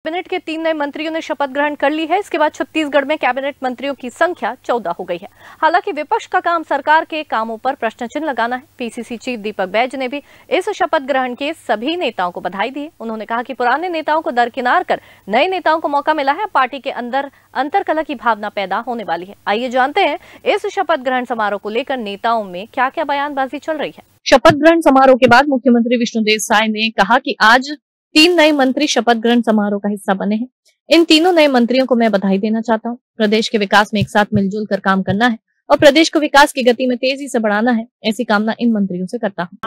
Cabinet के 3 नए मंत्रियों ने शपथ ग्रहण कर ली है। इसके बाद छत्तीसगढ़ में कैबिनेट मंत्रियों की संख्या 14 हो गई है। हालांकि विपक्ष का काम सरकार के कामों पर प्रश्न चिन्ह लगाना है। पीसीसी चीफ दीपक बैज ने भी इस शपथ ग्रहण के सभी नेताओं को बधाई दी। उन्होंने कहा कि पुराने नेताओं को दरकिनार कर नए नेताओं को मौका मिला है। पार्टी के अंदर अंतरकलह की भावना पैदा होने वाली है। आइए जानते हैं इस शपथ ग्रहण समारोह को लेकर नेताओं में क्या क्या बयानबाजी चल रही है। शपथ ग्रहण समारोह के बाद मुख्यमंत्री विष्णुदेव साय ने कहा कि आज 3 नए मंत्री शपथ ग्रहण समारोह का हिस्सा बने हैं। इन तीनों नए मंत्रियों को मैं बधाई देना चाहता हूं। प्रदेश के विकास में एक साथ मिलजुल कर काम करना है और प्रदेश को विकास की गति में तेजी से बढ़ाना है, ऐसी कामना इन मंत्रियों से करता हूं।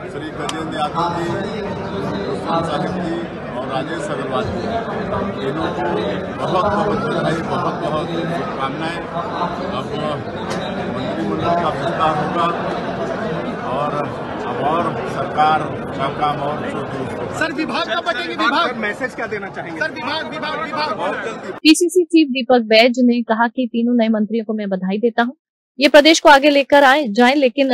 श्री गजेंद्र यादव जी और राजेश अग्रवाल जी, इन्हों को बहुत बहुत बधाई, बहुत बहुत शुभकामनाएं। अब मंत्रिमंडल का विस्तार होगा और सरकार का काम और सर विभाग का बटेंगे। विभाग मैसेज क्या देना चाहेंगे सर? विभाग बहुत जल्दी। पीसीसी चीफ दीपक बैज ने कहा कि तीनों नए मंत्रियों को मैं बधाई देता हूं। ये प्रदेश को आगे लेकर जाए, लेकिन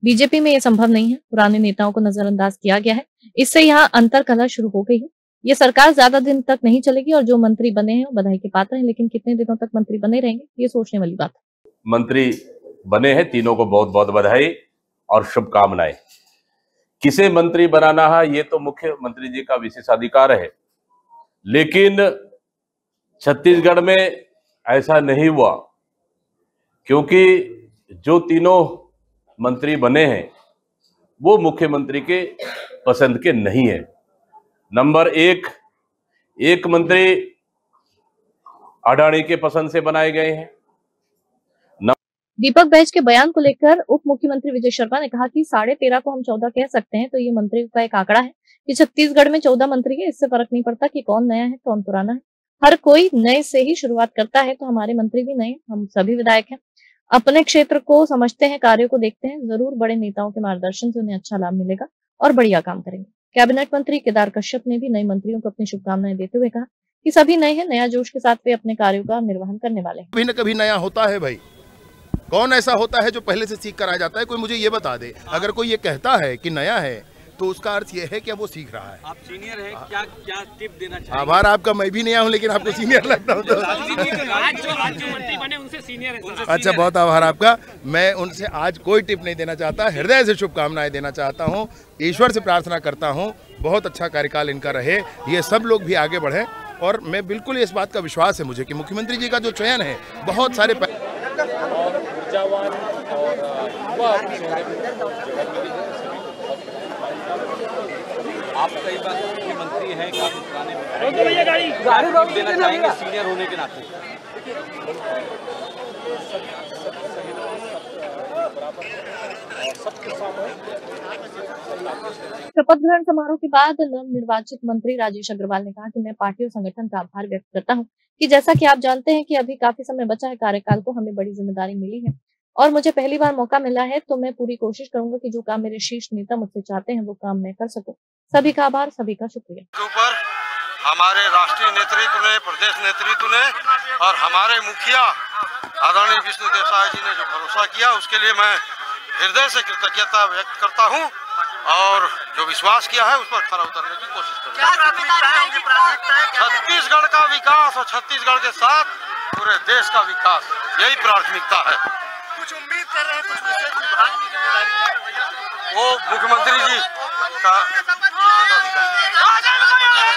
बीजेपी में ये संभव नहीं है। पुराने नेताओं को नजरअंदाज किया गया है, इससे यहाँ अंतरकलह शुरू हो गई है। ये सरकार ज्यादा दिन तक नहीं चलेगी और जो मंत्री बने हैं वो बधाई के पात्र हैं, लेकिन कितने दिनों तक मंत्री बने रहेंगे ये सोचने वाली बात है। मंत्री बने हैं, तीनों को बहुत बहुत बधाई और शुभकामनाएं। किसे मंत्री बनाना है ये तो मुख्यमंत्री जी का विशेषाधिकार है, लेकिन छत्तीसगढ़ में ऐसा नहीं हुआ, क्योंकि जो तीनों मंत्री बने हैं वो मुख्यमंत्री के पसंद के नहीं है। नंबर एक मंत्री अडानी के पसंद से बनाए गए हैं। दीपक बैज के बयान को लेकर उप मुख्यमंत्री विजय शर्मा ने कहा कि 13.5 को हम 14 कह सकते हैं, तो ये मंत्री का एक आंकड़ा है कि छत्तीसगढ़ में 14 मंत्री है। इससे फर्क नहीं पड़ता कि कौन नया है कौन पुराना है, हर कोई नए से ही शुरुआत करता है। तो हमारे मंत्री भी नए, हम सभी विधायक हैं, अपने क्षेत्र को समझते हैं, कार्यों को देखते हैं। जरूर बड़े नेताओं के मार्गदर्शन से उन्हें अच्छा लाभ मिलेगा और बढ़िया काम करेंगे। कैबिनेट मंत्री केदार कश्यप ने भी नए मंत्रियों को अपनी शुभकामनाएं देते हुए कहा कि सभी नए हैं, नया जोश के साथ वे अपने कार्यों का निर्वहन करने वाले हैं। कभी न कभी नया होता है भाई। कौन ऐसा होता है जो पहले से सीख कर आ जाता है? कोई मुझे ये बता दे। अगर कोई ये कहता है कि नया है तो उसका अर्थ ये है कि अब वो सीख रहा है। आप सीनियर हैं, क्या टिप देना चाहिए? आभार आपका। मैं भी नया हूं लेकिन आपको सीनियर लगता हूं तो आज जो मंत्री बने उनसे सीनियर है। अच्छा, बहुत आभार आपका। मैं उनसे आज कोई टिप नहीं देना चाहता, हृदय से शुभकामनाएं देना चाहता हूं। ईश्वर से प्रार्थना करता हूं बहुत अच्छा कार्यकाल इनका रहे, ये सब लोग भी आगे बढ़े। और मैं बिल्कुल इस बात का विश्वास है मुझे कि मुख्यमंत्री जी का जो चयन है बहुत सारे ऊर्जावान और युवा आप कई बार मुख्यमंत्री हैं, काफी पुराने देना चाहेंगे सीनियर होने के नाते। शपथ ग्रहण समारोह के बाद नवनिर्वाचित मंत्री राजेश अग्रवाल ने कहा कि मैं पार्टी और संगठन का आभार व्यक्त करता हूं कि जैसा कि आप जानते हैं कि अभी काफी समय बचा है कार्यकाल को, हमें बड़ी जिम्मेदारी मिली है और मुझे पहली बार मौका मिला है, तो मैं पूरी कोशिश करूंगा कि जो काम मेरे शीर्ष नेता मुझसे चाहते हैं वो काम मैं कर सकूं। सभी का आभार, सभी का शुक्रिया। ऊपर हमारे राष्ट्रीय नेतृत्व ने, प्रदेश नेतृत्व ने और हमारे मुखिया आदरणीय विष्णुदेव साय जी ने जो भरोसा किया उसके लिए मैं हृदय से कृतज्ञता व्यक्त करता हूं और जो विश्वास किया है उस पर खरा उतरने की कोशिश करूंगा। छत्तीसगढ़ का विकास और छत्तीसगढ़ के साथ पूरे देश का विकास, यही प्राथमिकता है। कुछ उम्मीद कर रहे हैं, कुछ विशेष विभाग की जिम्मेदारी वो मुख्यमंत्री जी का